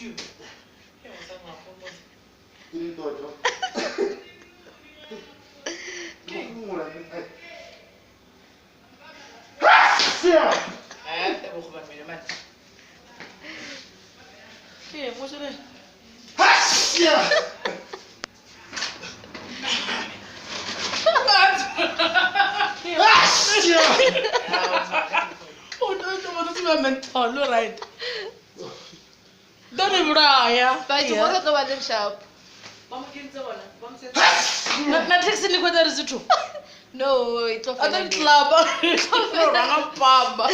YouTube. Yo ngizama ngaphomo. Ilitoto. Ngumula ni. Ebo kuba mina manje. Mushele. Mental, right? Don't even lie. But you want to go to the shop? Mama can't say one. Not texting you whether it's true. No, it's not. I don't club. No, I'm a pub.